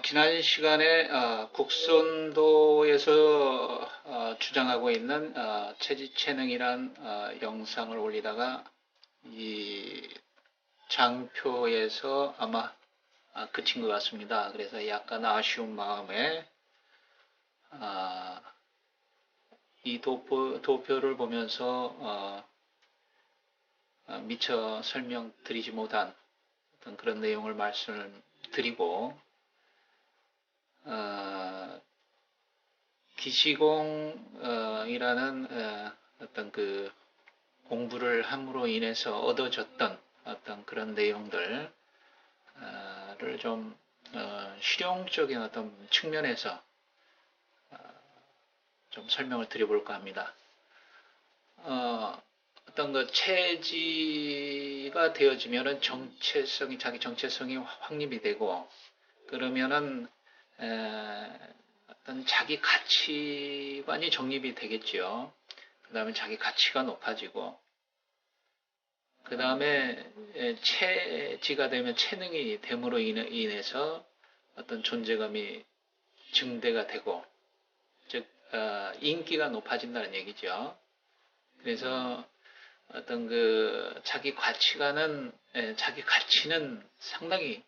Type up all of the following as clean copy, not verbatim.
지난 시간에 국선도에서 주장하고 있는 체지체능이란 영상을 올리다가 이 장표에서 아마 그친 것 같습니다. 그래서 약간 아쉬운 마음에 아, 이 도표를 보면서 미처 설명드리지 못한 어떤 그런 내용을 말씀드리고 기시공이라는 어떤 그 공부를 함으로 인해서 얻어졌던 어떤 그런 내용들을 좀 실용적인 어떤 측면에서 좀 설명을 드려볼까 합니다. 어떤 그 체지가 되어지면은 자기 정체성이 확립이 되고, 그러면은 어떤 자기 가치관이 정립이 되겠죠. 그 다음에 자기 가치가 높아지고, 그 다음에 체지가 되면 체능이 됨으로 인해서 어떤 존재감이 증대가 되고, 즉 인기가 높아진다는 얘기죠. 그래서 어떤 그 자기 가치는 상당히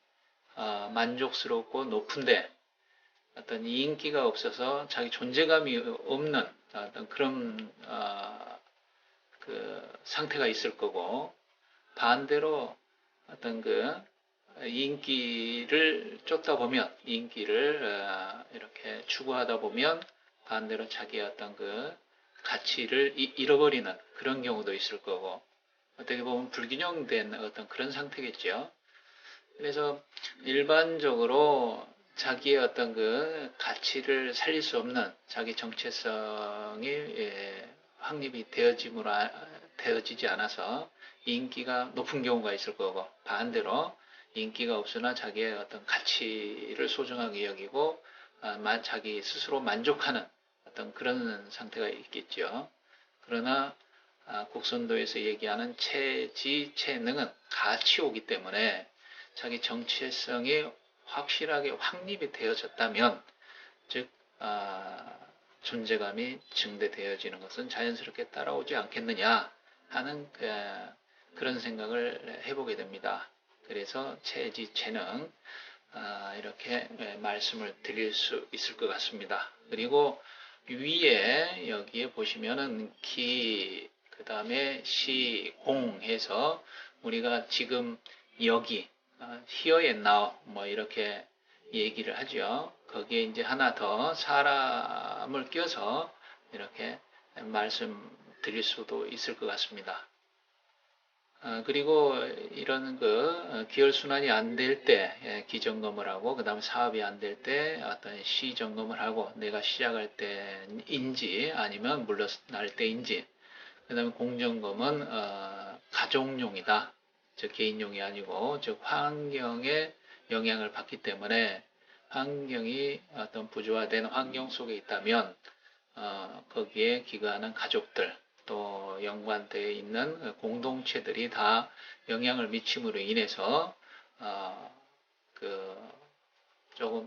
만족스럽고 높은데, 어떤 이 인기가 없어서 자기 존재감이 없는 어떤 그런 그 상태가 있을 거고, 반대로 어떤 그 인기를 쫓다 보면, 인기를 이렇게 추구하다 보면 반대로 자기의 어떤 그 가치를 잃어버리는 그런 경우도 있을 거고, 어떻게 보면 불균형된 어떤 그런 상태겠죠. 그래서 일반적으로 자기의 어떤 그 가치를 살릴 수 없는 자기 정체성이 확립이 되어지지 않아서 인기가 높은 경우가 있을 거고, 반대로 인기가 없으나 자기의 어떤 가치를 소중하게 여기고 자기 스스로 만족하는 어떤 그런 상태가 있겠죠. 그러나 국선도에서 얘기하는 체지체능은 가치오기 때문에 자기 정체성이 확실하게 확립이 되어졌다면, 즉 존재감이 증대되어지는 것은 자연스럽게 따라오지 않겠느냐 하는 그런 생각을 해보게 됩니다. 그래서 체지체능 이렇게 말씀을 드릴 수 있을 것 같습니다. 그리고 위에 여기에 보시면은 그 다음에 시, 공 해서 우리가 지금 여기 here and now 뭐 이렇게 얘기를 하죠. 거기에 이제 하나 더 사람을 껴서 이렇게 말씀드릴 수도 있을 것 같습니다. 그리고 이런 기혈순환이 안 될 때 기점검을 하고, 그 다음에 사업이 안 될 때 어떤 시점검을 하고, 내가 시작할 때인지 아니면 물러날 때인지, 그 다음에 공점검은 가족용이다. 즉 개인용이 아니고, 즉 환경에 영향을 받기 때문에 환경이 어떤 부조화된 환경 속에 있다면 거기에 기거하는 가족들, 또 연관되어 있는 공동체들이 다 영향을 미침으로 인해서 조금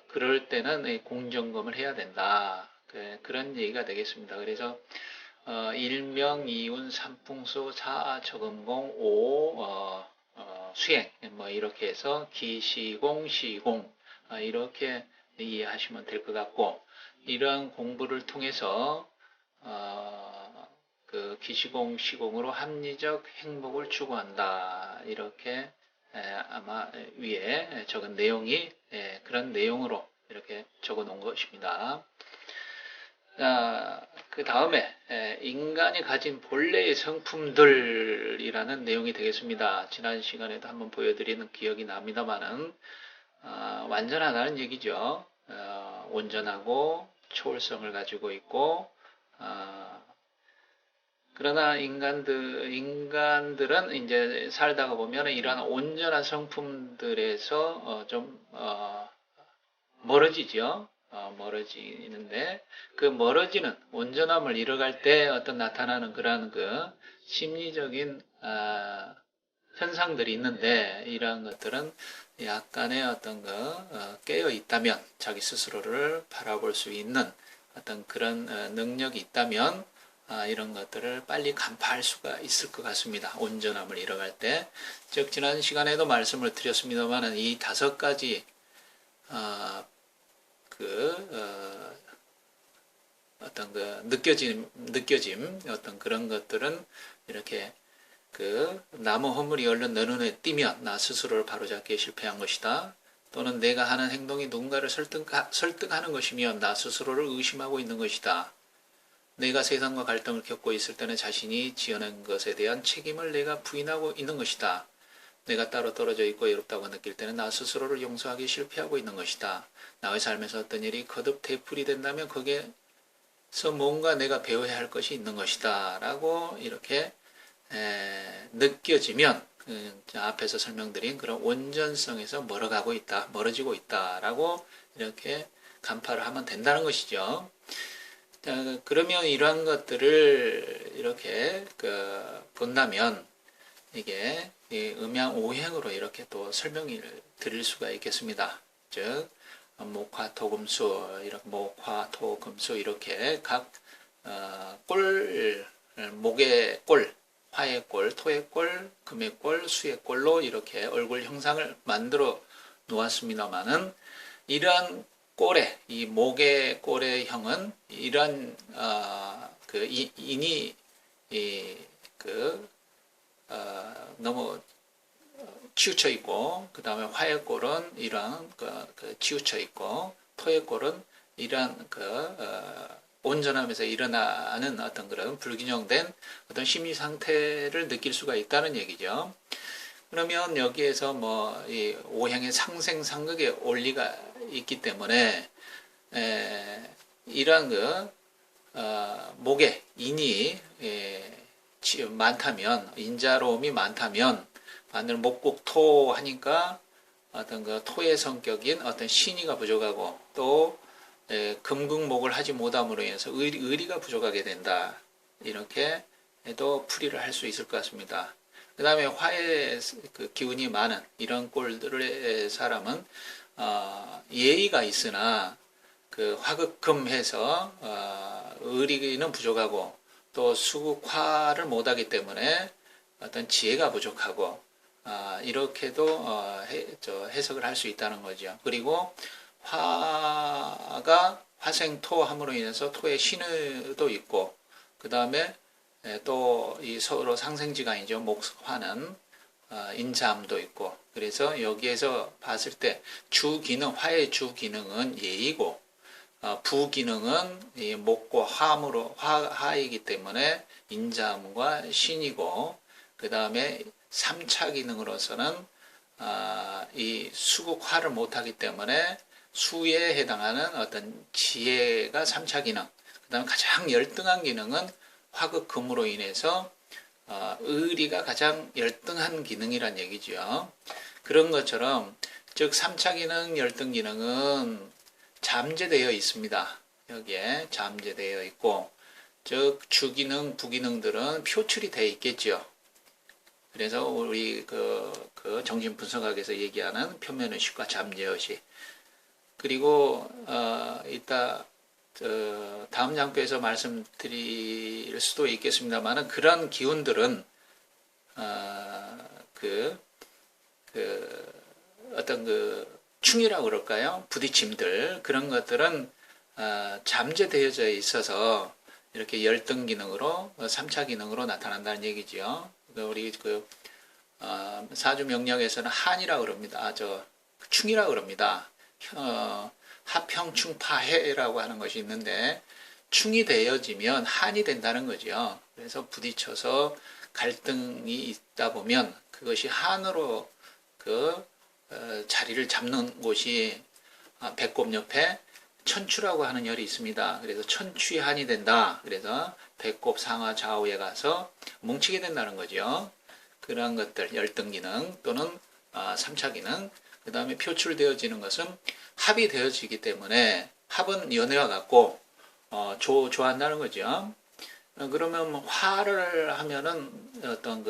그럴 때는 공점검을 해야 된다. 그런 얘기가 되겠습니다. 그래서 일명, 이운, 삼풍수, 사적음공, 오 수행 뭐 이렇게 해서 기시공, 시공 이렇게 이해하시면 될 것 같고, 이러한 공부를 통해서 그 기시공, 시공으로 합리적 행복을 추구한다. 이렇게 아마 위에 적은 내용이 그런 내용으로 이렇게 적어 놓은 것입니다. 그 다음에 인간이 가진 본래의 성품들이라는 내용이 되겠습니다. 지난 시간에도 한번 보여드리는 기억이 납니다만은 완전하다는 얘기죠. 온전하고 초월성을 가지고 있고, 그러나 인간들은 이제 살다가 보면 이러한 온전한 성품들에서 좀 멀어지죠. 멀어지는데, 그 멀어지는 온전함을 잃어갈 때 어떤 나타나는 그러한 그 심리적인 현상들이 있는데 이러한 것들은 약간의 어떤 깨어 있다면 자기 스스로를 바라볼 수 있는 어떤 그런 능력이 있다면 이런 것들을 빨리 간파할 수가 있을 것 같습니다. 온전함을 잃어갈 때. 즉 지난 시간에도 말씀을 드렸습니다만 이 5가지 어떤 느껴짐 어떤 그런 것들은 이렇게 나무 허물이 얼른 내 눈에 띄면 나 스스로를 바로잡기에 실패한 것이다. 또는 내가 하는 행동이 누군가를 설득하는 것이면 나 스스로를 의심하고 있는 것이다. 내가 세상과 갈등을 겪고 있을 때는 자신이 지어낸 것에 대한 책임을 내가 부인하고 있는 것이다. 내가 따로 떨어져 있고 외롭다고 느낄 때는 나 스스로를 용서하기 실패하고 있는 것이다. 나의 삶에서 어떤 일이 거듭 되풀이 된다면 거기에서 뭔가 내가 배워야 할 것이 있는 것이다. 라고 이렇게 느껴지면 앞에서 설명드린 그런 온전성에서 멀어지고 있다라고 이렇게 간파를 하면 된다는 것이죠. 그러면 이러한 것들을 이렇게 본다면 이게 음양오행으로 이렇게 또 설명을 드릴 수가 있겠습니다. 즉 목화, 토금수, 목화, 토금수 이렇게 각 목의 꼴, 화의 꼴, 토의 꼴, 금의 꼴, 수의 꼴로 이렇게 얼굴 형상을 만들어 놓았습니다만은 이러한 꼴의 이 목의 꼴의 형은 이러한 인이 너무 치우쳐 있고 그 다음에 화의 꼴은 이러한 치우쳐 있고 토의 꼴은 이러한 온전함에서 일어나는 어떤 그런 불균형된 어떤 심리 상태를 느낄 수가 있다는 얘기죠. 그러면 여기에서 이 오행의 상생상극의 원리가 있기 때문에 이러한 목에 인이 많다면 인자로움이 많다면 반대로 목국토 하니까 어떤 토의 성격인 어떤 신의가 부족하고 또 금극목을 하지 못함으로 인해서 의리가 부족하게 된다. 이렇게 또 풀이를 할 수 있을 것 같습니다. 그 다음에 화의 기운이 많은 이런 꼴들의 사람은 예의가 있으나 화극금해서 의리는 부족하고 또 수국화를 못하기 때문에 어떤 지혜가 부족하고 이렇게도 해석을 할 수 있다는 거죠. 그리고 화가 화생토 함으로 인해서 토의 신의도 있고 그 다음에 또 이 서로 상생지간이죠. 목화는 인자함도 있고 그래서 여기에서 봤을 때 주기능 화의 주기능은 예의고 부기능은 이 목과 화이기 때문에 인자함과 신이고 그 다음에 3차 기능으로서는 이 수국화를 못하기 때문에 수에 해당하는 어떤 지혜가 3차 기능 그 다음에 가장 열등한 기능은 화극금으로 인해서 의리가 가장 열등한 기능이란 얘기죠. 그런 것처럼 즉 3차 기능 열등 기능은 잠재되어 있습니다. 여기에 잠재되어 있고 즉 주기능 부기능들은 표출이 되어 있겠죠. 그래서 우리 정신분석학에서 얘기하는 표면의식과 잠재의식 그리고 이따 다음 장표에서 말씀드릴 수도 있겠습니다만은 그런 기운들은 어떤 충이라고 그럴까요? 부딪힘들 그런 것들은 잠재되어져 있어서 이렇게 열등 기능으로 3차 기능으로 나타난다는 얘기죠. 우리 사주 명령에서는 한이라고 그럽니다. 충이라고 그럽니다. 합형충파해라고 하는 것이 있는데 충이 되어지면 한이 된다는 거죠. 그래서 부딪혀서 갈등이 있다 보면 그것이 한으로 자리를 잡는 곳이 배꼽 옆에 천추라고 하는 열이 있습니다. 그래서 천추한이 된다. 그래서 배꼽 상하 좌우에 가서 뭉치게 된다는 거죠. 그러한 것들 열등 기능 또는 3차 기능 그 다음에 표출되어지는 것은 합이 되어지기 때문에 합은 연애와 같고 좋아한다는 거죠. 그러면 화를 하면은 어떤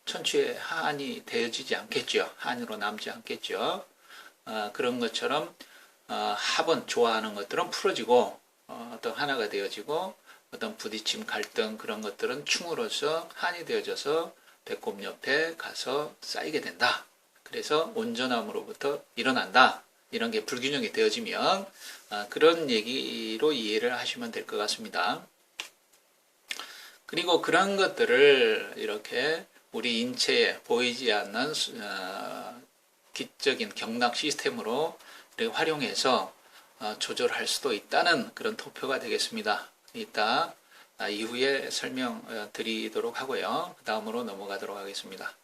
천추에 한이 되어지지 않겠죠. 한으로 남지 않겠죠. 그런 것처럼 합은 좋아하는 것들은 풀어지고 어떤 하나가 되어지고 어떤 부딪힘 갈등 그런 것들은 충으로서 한이 되어져서 배꼽 옆에 가서 쌓이게 된다. 그래서 온전함으로부터 일어난다. 이런 게 불균형이 되어지면 그런 얘기로 이해를 하시면 될 것 같습니다. 그리고 그런 것들을 이렇게 우리 인체에 보이지 않는 기적인 경락 시스템으로 이렇게 활용해서 조절할 수도 있다는 그런 토표가 되겠습니다. 이따 이후에 설명드리도록 하고요. 그 다음으로 넘어가도록 하겠습니다.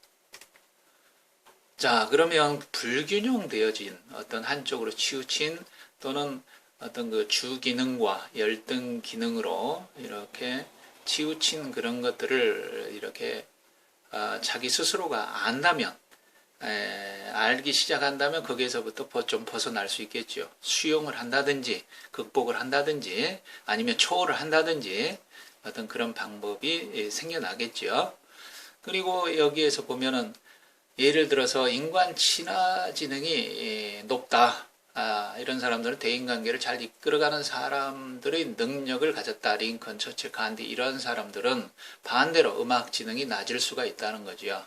자, 그러면 불균형되어진 어떤 한쪽으로 치우친 또는 어떤 그 주기능과 열등 기능으로 이렇게 치우친 그런 것들을 이렇게 자기 스스로가 안다면, 알기 시작한다면 거기에서부터 좀 벗어날 수 있겠죠. 수용을 한다든지, 극복을 한다든지, 아니면 초월을 한다든지, 어떤 그런 방법이 생겨나겠죠. 그리고 여기에서 보면은, 예를 들어서 인간 친화 지능이 높다. 이런 사람들은 대인관계를 잘 이끌어가는 사람들의 능력을 가졌다. 링컨, 처칠, 간디 이런 사람들은 반대로 음악 지능이 낮을 수가 있다는 거죠.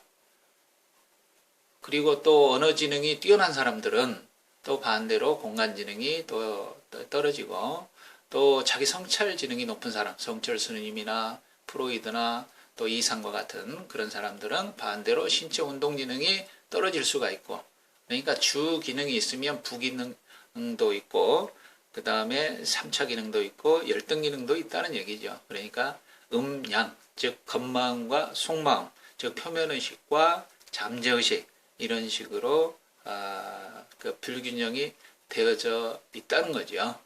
그리고 또 언어 지능이 뛰어난 사람들은 또 반대로 공간 지능이 또 떨어지고 또 자기 성찰 지능이 높은 사람, 성철 스님이나 프로이드나 또 이상과 같은 그런 사람들은 반대로 신체 운동 기능이 떨어질 수가 있고, 그러니까 주 기능이 있으면 부기능도 있고 그 다음에 3차 기능도 있고 열등 기능도 있다는 얘기죠. 그러니까 음양, 즉 겉마음과 속마음, 즉 표면의식과 잠재의식 이런 식으로 그 불균형이 되어져 있다는 거죠.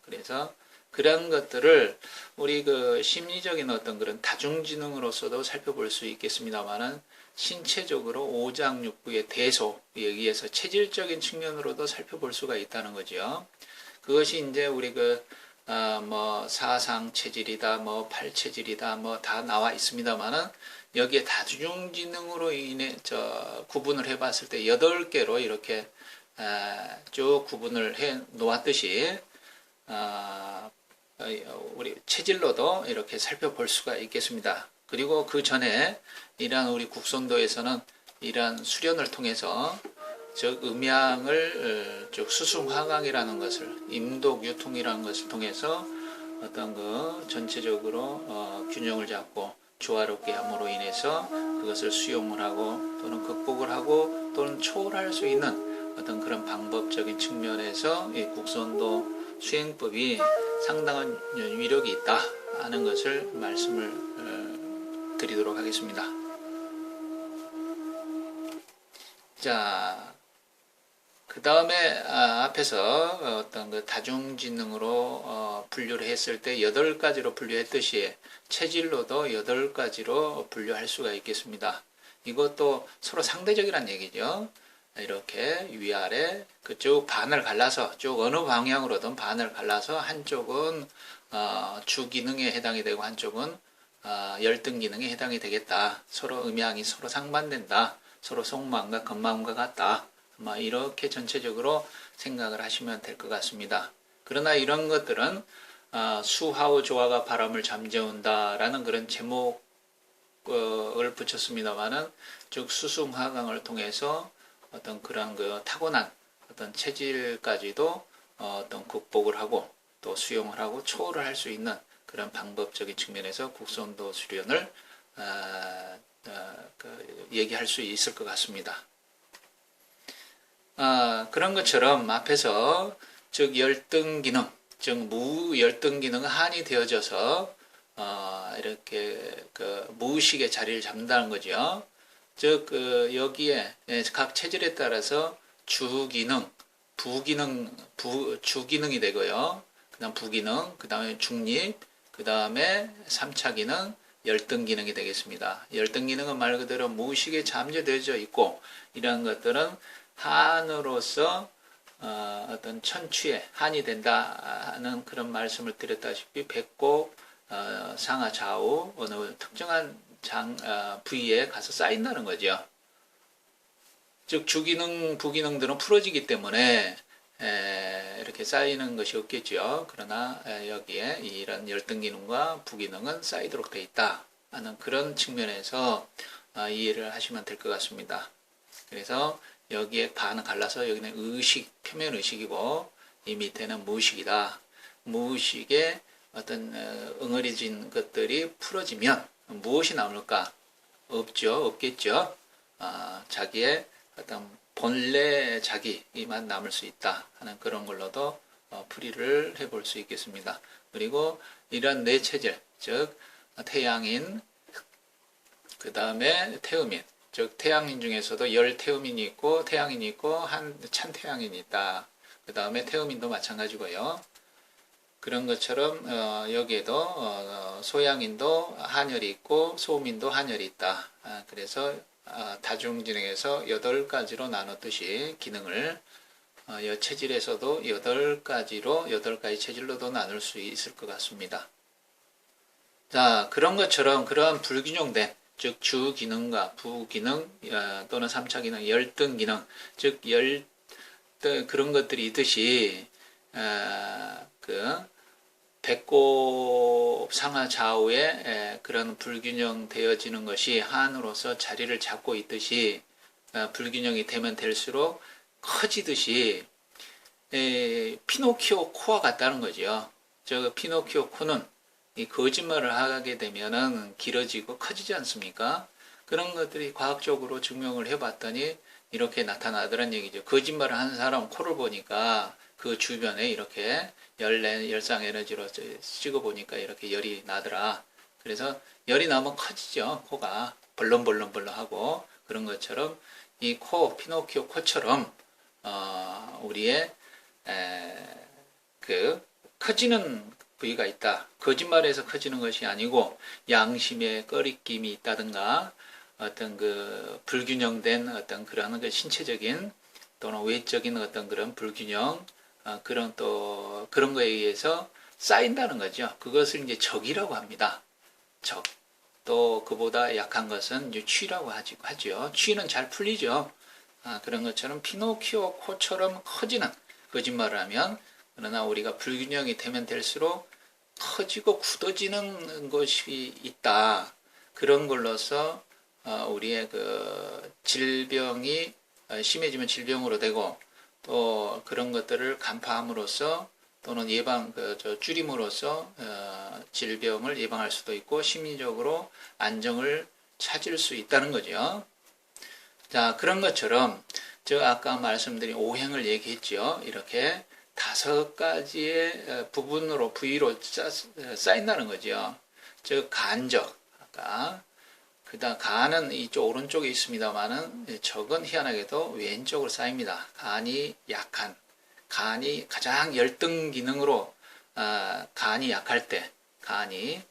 그래서 그런 것들을 우리 그 심리적인 어떤 그런 다중지능으로서도 살펴볼 수 있겠습니다만은 신체적으로 오장육부의 대소에 의해서 체질적인 측면으로도 살펴볼 수가 있다는 거죠. 그것이 이제 우리 뭐 사상 체질이다, 뭐 팔체질이다, 뭐 다 나와 있습니다만은 여기에 다중지능으로 인해 구분을 해봤을 때 8개로 이렇게 쭉 구분을 해 놓았듯이 우리 체질로도 이렇게 살펴볼 수가 있겠습니다. 그리고 그 전에 이러한 우리 국선도에서는 이러한 수련을 통해서 즉 음양을 즉 수승화강이라는 것을 임독유통이라는 것을 통해서 어떤 그 전체적으로 균형을 잡고 조화롭게 함으로 인해서 그것을 수용을 하고 또는 극복을 하고 또는 초월할 수 있는 어떤 그런 방법적인 측면에서 이 국선도 수행법이 상당한 위력이 있다 하는 것을 말씀을 드리도록 하겠습니다. 자, 그 다음에 앞에서 어떤 그 다중지능으로 분류를 했을 때 8가지로 분류했듯이 체질로도 8가지로 분류할 수가 있겠습니다. 이것도 서로 상대적이란 얘기죠. 이렇게 위아래 그쪽 반을 갈라서 쭉 어느 방향으로든 반을 갈라서 한쪽은 주기능에 해당이 되고 한쪽은 열등 기능에 해당이 되겠다. 서로 음양이 서로 상반된다. 서로 속마음과 겉마음과 같다. 이렇게 전체적으로 생각을 하시면 될 것 같습니다. 그러나 이런 것들은 수하우 조화가 바람을 잠재운다라는 그런 제목을 붙였습니다만은 즉 수승하강을 통해서 어떤 그런 그 타고난 어떤 체질까지도 어떤 극복을 하고 또 수용을 하고 초월을 할 수 있는 그런 방법적인 측면에서 국선도 수련을 얘기할 수 있을 것 같습니다. 그런 것처럼 앞에서 즉 열등 기능, 즉 무열등 기능은 한이 되어져서 이렇게 그 무의식의 자리를 잡는다는 거죠. 즉 여기에 각 체질에 따라서 주기능, 부기능, 주기능이 되고요. 그다음 부기능, 그다음에 중립, 그다음에 3차 기능, 열등 기능이 되겠습니다. 열등 기능은 말 그대로 무의식에 잠재되어 있고 이러한 것들은 한으로서 어떤 천추에 한이 된다는 그런 말씀을 드렸다시피 배꼽, 상하 좌우 어느 특정한 부위에 가서 쌓인다는 거죠. 즉 주기능, 부기능들은 풀어지기 때문에 이렇게 쌓이는 것이 없겠죠. 그러나 여기에 이런 열등 기능과 부기능은 쌓이도록 되어 있다 하는 그런 측면에서 이해를 하시면 될 것 같습니다. 그래서 여기에 반은 갈라서 여기는 의식, 표면 의식이고 이 밑에는 무의식이다. 무의식의 어떤 응어리진 것들이 풀어지면 무엇이 남을까? 없죠. 없겠죠. 자기의 어떤 본래 자기만 남을 수 있다 하는 그런 걸로도 풀이를 해볼 수 있겠습니다. 그리고 이런 네 체질, 즉 태양인, 그 다음에 태음인, 즉 태양인 중에서도 열태음인이 있고 태양인이 있고 찬태양인이 있다. 그 다음에 태음인도 마찬가지고요. 그런 것처럼 여기에도 소양인도 한열이 있고 소음인도 한열이 있다. 그래서 다중진행에서 8가지로 나눴듯이 기능을 체질에서도 8가지 체질로도 나눌 수 있을 것 같습니다. 자, 그런 것처럼 그러한 불균형된 즉 주기능과 부기능 또는 3차 기능, 열등 기능, 즉 그런 것들이 있듯이 배꼽 상하 좌우에 그런 불균형 되어지는 것이 한으로서 자리를 잡고 있듯이 불균형이 되면 될수록 커지듯이 피노키오 코와 같다는 거죠. 저 피노키오 코는 이 거짓말을 하게 되면은 길어지고 커지지 않습니까? 그런 것들이 과학적으로 증명을 해봤더니 이렇게 나타나더란 얘기죠. 거짓말을 하는 사람 코를 보니까 그 주변에 이렇게 열상 에너지로 찍어보니까 이렇게 열이 나더라. 그래서 열이 나면 커지죠. 코가 벌렁벌렁벌렁하고 그런 것처럼 이 코, 피노키오 코처럼 우리의 커지는 부위가 있다. 거짓말에서 커지는 것이 아니고 양심의 꺼리낌이 있다든가 어떤 불균형된 어떤 그런 신체적인 또는 외적인 어떤 그런 불균형 그런 거에 의해서 쌓인다는 거죠. 그것을 이제 적이라고 합니다. 적. 또 그보다 약한 것은 이제 취라고 하죠. 취는 잘 풀리죠. 그런 것처럼 피노키오 코처럼 커지는 거짓말을 하면 그러나 우리가 불균형이 되면 될수록 커지고 굳어지는 것이 있다. 그런 걸로서 우리의 질병이 심해지면 질병으로 되고 또 그런 것들을 간파함으로써 또는 줄임으로써 질병을 예방할 수도 있고 심리적으로 안정을 찾을 수 있다는 거죠. 자, 그런 것처럼 아까 말씀드린 오행을 얘기했죠. 이렇게 5가지의 부위로 쌓인다는 거죠. 즉 간적, 아까 그다음 간은 이쪽 오른쪽에 있습니다만은 적은 희한하게도 왼쪽으로 쌓입니다. 간이 약한, 간이 가장 열등 기능으로 간이 약할 때, 한이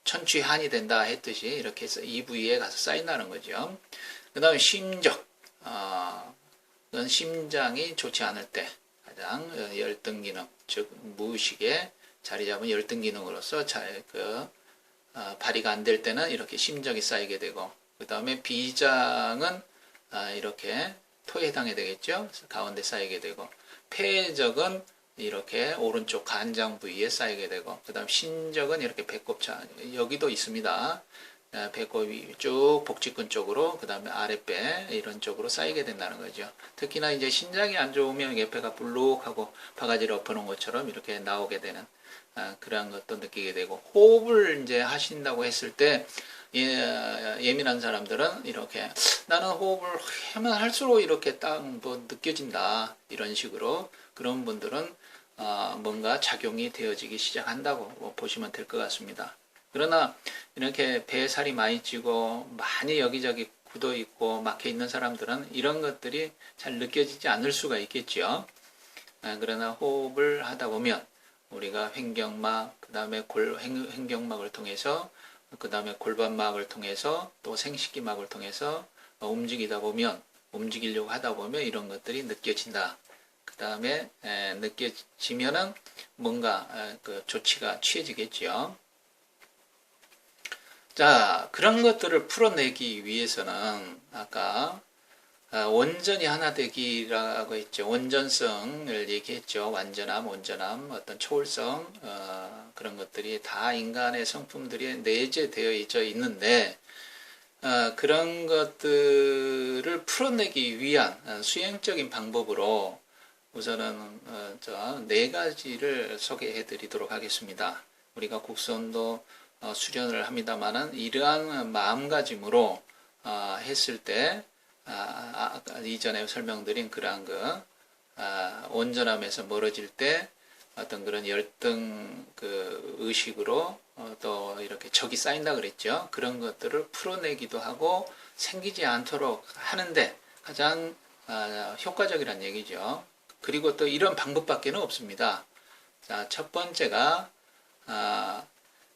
천취한이 된다 했듯이 이렇게 해서 이 부위에 가서 쌓인다는 거죠. 그 다음에 심적, 그건 심장이 좋지 않을 때 가장 열등 기능, 즉 무의식에 자리 잡은 열등 기능으로서 발휘가 안 될 때는 이렇게 심적이 쌓이게 되고 그 다음에 비장은 이렇게 토에 해당이 되겠죠. 가운데 쌓이게 되고 폐적은 이렇게 오른쪽 간장 부위에 쌓이게 되고 그 다음 신적은 이렇게 배꼽차 여기도 있습니다. 배꼽이 쭉 복직근 쪽으로 그 다음에 아랫배 이런 쪽으로 쌓이게 된다는 거죠. 특히나 이제 신장이 안 좋으면 옆에가 불룩하고 바가지를 엎어놓은 것처럼 이렇게 나오게 되는 그러한 것도 느끼게 되고 호흡을 이제 하신다고 했을 때 예민한 사람들은 이렇게 나는 호흡을 하면 할수록 이렇게 딱 느껴진다 이런 식으로 그런 분들은 뭔가 작용이 되어지기 시작한다고 보시면 될 것 같습니다. 그러나 이렇게 배살이 많이 찌고 많이 여기저기 굳어 있고 막혀 있는 사람들은 이런 것들이 잘 느껴지지 않을 수가 있겠죠. 그러나 호흡을 하다 보면 우리가 횡격막, 그 다음에 횡격막을 통해서 그 다음에 골반막을 통해서 또 생식기막을 통해서 움직이려고 하다 보면 이런 것들이 느껴진다. 다음에 느껴지면은 뭔가 그 조치가 취해지겠죠. 자, 그런 것들을 풀어내기 위해서는 아까 온전히 하나 되기라고 했죠. 온전성을 얘기했죠. 완전함, 온전함, 어떤 초월성, 그런 것들이 다 인간의 성품들이 내재되어 있는데, 그런 것들을 풀어내기 위한 수행적인 방법으로 우선은 저 네 가지를 소개해 드리도록 하겠습니다. 우리가 국선도 수련을 합니다만은 이러한 마음가짐으로 했을 때 이전에 설명드린 그러한 온전함에서 멀어질 때 어떤 그런 열등 그 의식으로 또 이렇게 적이 쌓인다 그랬죠. 그런 것들을 풀어내기도 하고 생기지 않도록 하는데 가장 효과적이란 얘기죠. 그리고 또 이런 방법밖에는 없습니다. 자, 첫 번째가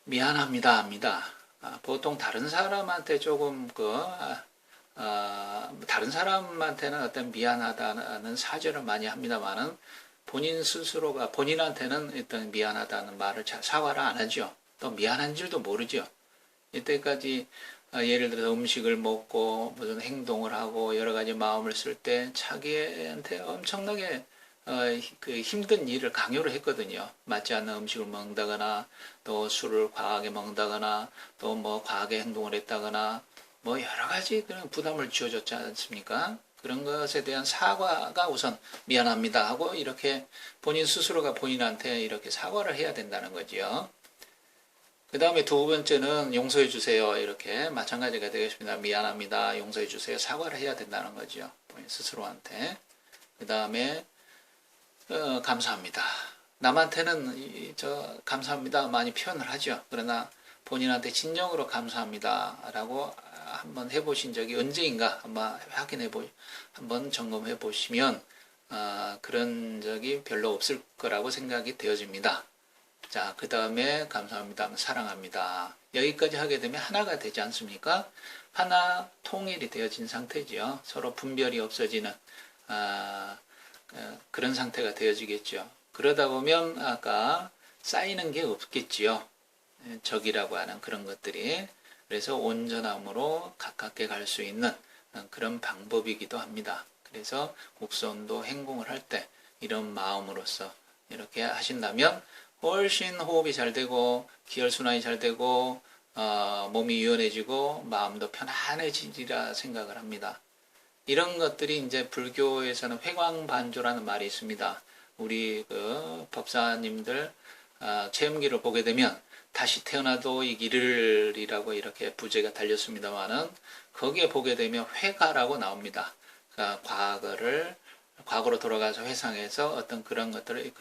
미안합니다 합니다. 보통 다른 사람한테 조금 다른 사람한테는 어떤 미안하다는 사죄를 많이 합니다만은 본인 스스로가 본인한테는 일단 미안하다는 말을 사과를 안 하죠. 또 미안한 줄도 모르죠. 이때까지 예를 들어서 음식을 먹고 무슨 행동을 하고 여러 가지 마음을 쓸 때 자기한테 엄청나게 그 힘든 일을 강요를 했거든요. 맞지 않는 음식을 먹는다거나 또 술을 과하게 먹는다거나 또 뭐 과하게 행동을 했다거나 뭐 여러 가지 그런 부담을 주어줬지 않습니까? 그런 것에 대한 사과가 우선 미안합니다 하고 이렇게 본인 스스로가 본인한테 이렇게 사과를 해야 된다는 거지요. 그 다음에 두 번째는 용서해 주세요. 이렇게 마찬가지가 되겠습니다. 미안합니다. 용서해 주세요. 사과를 해야 된다는 거죠. 본인 스스로한테. 그 다음에 감사합니다. 남한테는 감사합니다 많이 표현을 하죠. 그러나 본인한테 진정으로 감사합니다라고 한번 해보신 적이 언제인가 한번 한번 점검해 보시면 그런 적이 별로 없을 거라고 생각이 되어집니다. 자, 그 다음에 감사합니다, 사랑합니다. 여기까지 하게 되면 하나가 되지 않습니까? 하나 통일이 되어진 상태지요. 서로 분별이 없어지는 그런 상태가 되어지겠죠. 그러다 보면 아까 쌓이는 게 없겠지요. 적이라고 하는 그런 것들이. 그래서 온전함으로 가깝게 갈 수 있는 그런 방법이기도 합니다. 그래서 국선도 행공을 할 때 이런 마음으로서 이렇게 하신다면 훨씬 호흡이 잘 되고 기혈순환이 잘 되고 몸이 유연해지고 마음도 편안해지리라 생각을 합니다. 이런 것들이 이제 불교에서는 회광반조라는 말이 있습니다. 우리 법사님들 체험기를 보게 되면 다시 태어나도 이기를이라고 이렇게 부제가 달렸습니다만은 거기에 보게 되면 회가라고 나옵니다. 그러니까 과거로 돌아가서 회상해서 어떤 그런 것들을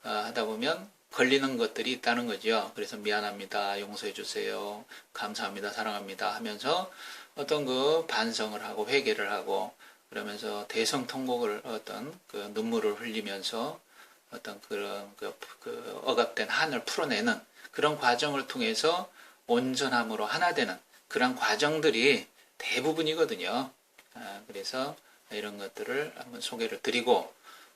하다 보면 걸리는 것들이 있다는 거죠. 그래서 미안합니다, 용서해 주세요, 감사합니다, 사랑합니다 하면서 어떤 반성을 하고 회개를 하고 그러면서 대성통곡을 어떤 눈물을 흘리면서 어떤 그런 억압된 한을 풀어내는 그런 과정을 통해서 온전함으로 하나 되는 그런 과정들이 대부분이거든요. 그래서 이런 것들을 한번 소개를 드리고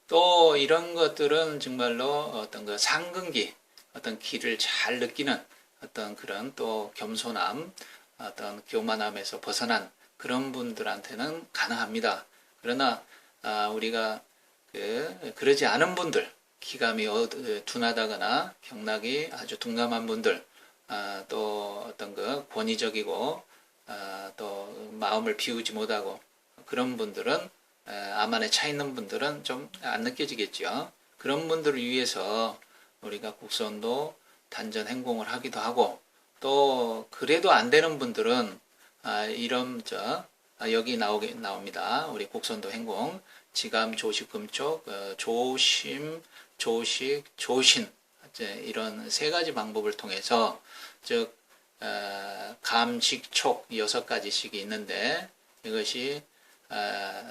또 이런 것들은 정말로 어떤 상근기, 어떤 길을 잘 느끼는 어떤 그런 또 겸손함, 어떤 교만함에서 벗어난 그런 분들한테는 가능합니다. 그러나 우리가 그러지 않은 분들, 기감이 둔하다거나 경락이 아주 둔감한 분들, 또 어떤 권위적이고 또 마음을 비우지 못하고 그런 분들은 암 안에 차 있는 분들은 좀 안 느껴지겠죠. 그런 분들을 위해서 우리가 국선도 단전 행공을 하기도 하고 또 그래도 안 되는 분들은 이런 여기 나옵니다. 우리 국선도 행공 지감 조식 금촉 조심 조식 조신 이런 세 가지 방법을 통해서 즉 감식촉 6가지씩이 있는데 이것이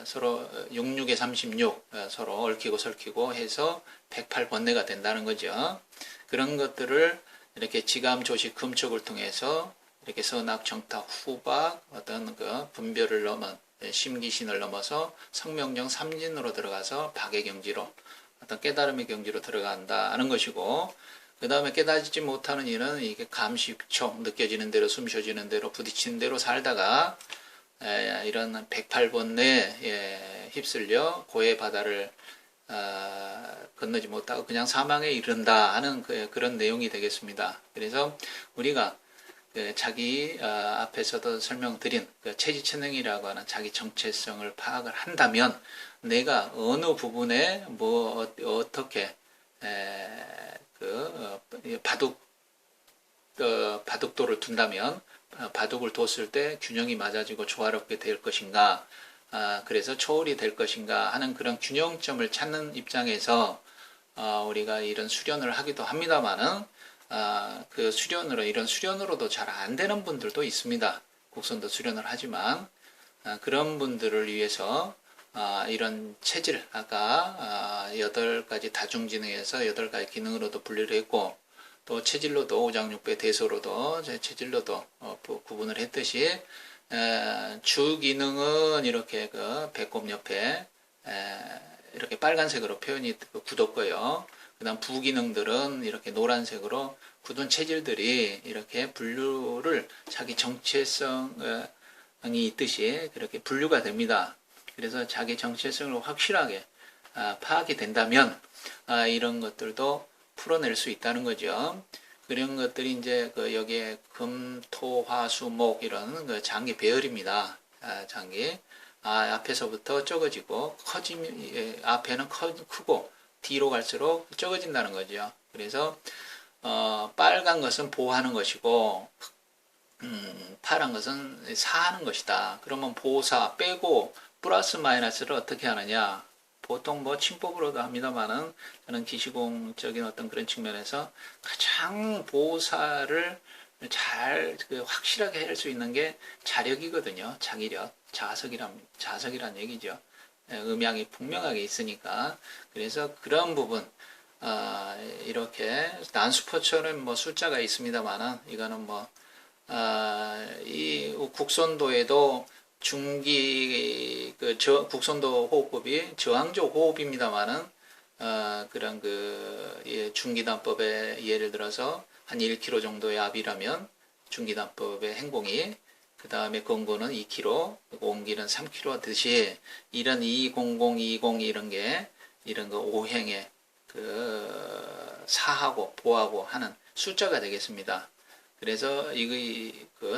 서로 66에 36 서로 얽히고 설키고 해서 108번뇌가 된다는 거죠. 그런 것들을 이렇게 지감 조식 금촉을 통해서 이렇게 선악 정탁 후박 어떤 분별을 넘은 심기신을 넘어서 성명정 삼진으로 들어가서 박의 경지로 어떤 깨달음의 경지로 들어간다 하는 것이고, 그 다음에 깨닫지 못하는 이는 이게 감식촉, 느껴지는 대로 숨 쉬어지는 대로 부딪히는 대로 살다가 이런 108번 내에 휩쓸려 고해 바다를 건너지 못하고 그냥 사망에 이른다 하는 그런 내용이 되겠습니다. 그래서 우리가 자기 앞에서도 설명드린 체지체능이라고 하는 자기 정체성을 파악을 한다면 내가 어느 부분에 어떻게 바둑도를 둔다면 바둑을 뒀을 때 균형이 맞아지고 조화롭게 될 것인가, 그래서 초월이 될 것인가 하는 그런 균형점을 찾는 입장에서 우리가 이런 수련을 하기도 합니다만은 그 수련으로 이런 수련으로도 잘 안 되는 분들도 있습니다. 국선도 수련을 하지만 그런 분들을 위해서 이런 체질, 아까 8가지 다중지능에서 8가지 기능으로도 분류를 했고, 또 체질로도 오장육부의 대소로도 체질로도 구분을 했듯이 주기능은 이렇게 그 배꼽 옆에 이렇게 빨간색으로 표현이 굳었고요. 그 다음 부기능들은 이렇게 노란색으로 굳은 체질들이 이렇게 분류를 자기 정체성이 있듯이 그렇게 분류가 됩니다. 그래서 자기 정체성을 확실하게 파악이 된다면 이런 것들도 풀어낼 수 있다는 거죠. 그런 것들이 이제 여기에 금, 토, 화, 수, 목 이런 장기 배열입니다. 장기 앞에서부터 적어지고 앞에는 크고 뒤로 갈수록 적어진다는 거죠. 그래서 빨간 것은 보하는 것이고 파란 것은 사하는 것이다. 그러면 보사 빼고 플러스 마이너스를 어떻게 하느냐? 보통 침법으로도 합니다만은 저는 기시공적인 어떤 그런 측면에서 가장 보사를 잘 확실하게 할 수 있는 게 자력이거든요. 자기력, 자석이란 얘기죠. 음양이 분명하게 있으니까. 그래서 그런 부분 이렇게 난수포처럼 숫자가 있습니다만은 이거는 이 국선도에도 중기 국선도 호흡법이 저항적 호흡입니다만은 그런 중기단법에 예를 들어서 한 1km 정도의 압이라면 중기단법의 행공이, 그 다음에 건고는 2km, 옹기는 3km 하듯이 이런 200, 20 이런 거 5행에 사하고 보하고 하는 숫자가 되겠습니다. 그래서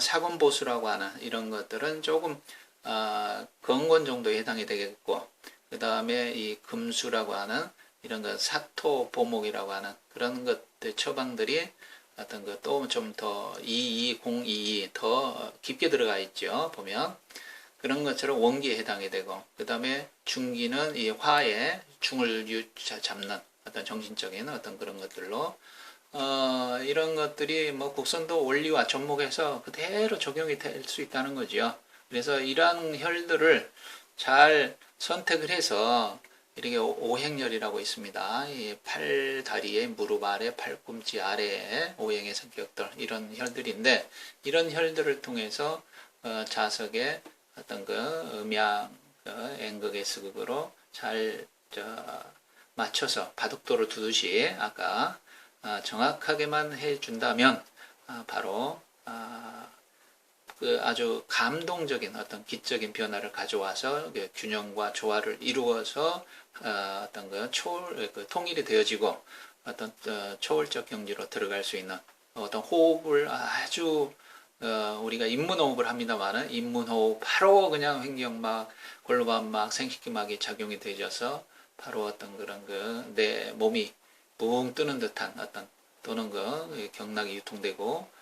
사건보수라고 하는 이런 것들은 조금 건건 정도에 해당이 되겠고, 그 다음에 이 금수라고 하는 이런 사토보목이라고 하는 그런 것들 처방들이 어떤 또 좀 더 2202 더 깊게 들어가 있죠. 보면 그런 것처럼 원기에 해당이 되고, 그 다음에 중기는 이 화에 중을 잡는 어떤 정신적인 어떤 그런 것들로 이런 것들이 국선도 원리와 접목해서 그대로 적용이 될 수 있다는 거죠. 그래서 이러한 혈들을 잘 선택을 해서 이렇게 오행혈이라고 있습니다. 이 팔다리에 무릎 아래, 팔꿈치 아래에 오행의 성격들, 이런 혈들인데, 이런 혈들을 통해서 자석의 어떤 음양, N극의 S극으로 잘 맞춰서 바둑도를 두듯이 아까 정확하게만 해준다면 바로 아주 감동적인 어떤 기적인 변화를 가져와서 균형과 조화를 이루어서 어떤 통일이 되어지고 어떤 초월적 경지로 들어갈 수 있는 어떤 호흡을 아주 우리가 입문호흡을 합니다만은 입문호흡 바로 그냥 횡격막, 골반막, 생식기막이 작용이 되어져서 바로 어떤 그런 내 몸이 붕 뜨는 듯한 어떤 또는 경락이 유통되고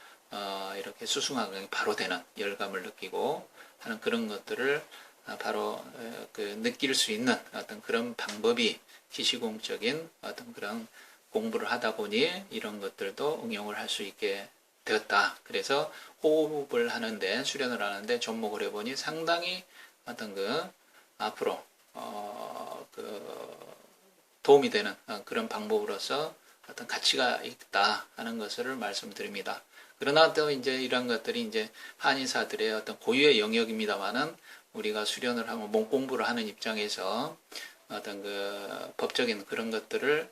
이렇게 수승화경이 바로 되는 열감을 느끼고 하는 그런 것들을 바로 느낄 수 있는 어떤 그런 방법이 기시공적인 어떤 그런 공부를 하다 보니 이런 것들도 응용을 할 수 있게 되었다. 그래서 호흡을 하는데, 수련을 하는데 접목을 해보니 상당히 어떤 앞으로 도움이 되는 그런 방법으로서 어떤 가치가 있다 하는 것을 말씀드립니다. 그러나 또 이제 이런 것들이 이제 한의사들의 어떤 고유의 영역입니다만은 우리가 수련을 하고 몸 공부를 하는 입장에서 어떤 그 법적인 그런 것들을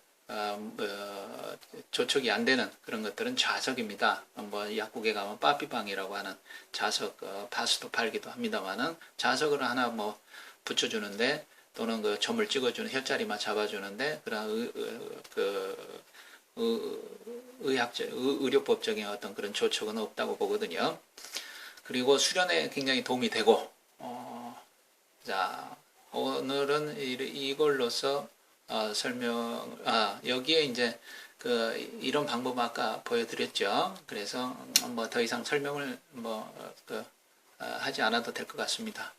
조촉이 안 되는 그런 것들은 좌석입니다. 뭐 약국에 가면 빠삐방이라고 하는 좌석, 파스도 팔기도 합니다만은 좌석을 하나 뭐 붙여주는데 또는 그 점을 찍어주는 혈자리만 잡아주는데 그런 의학적, 의료법적인 어떤 그런 조촉은 없다고 보거든요. 그리고 수련에 굉장히 도움이 되고, 자, 오늘은 이걸로서 여기에 이제 이런 방법 아까 보여드렸죠. 그래서 뭐 더 이상 설명을 하지 않아도 될 것 같습니다.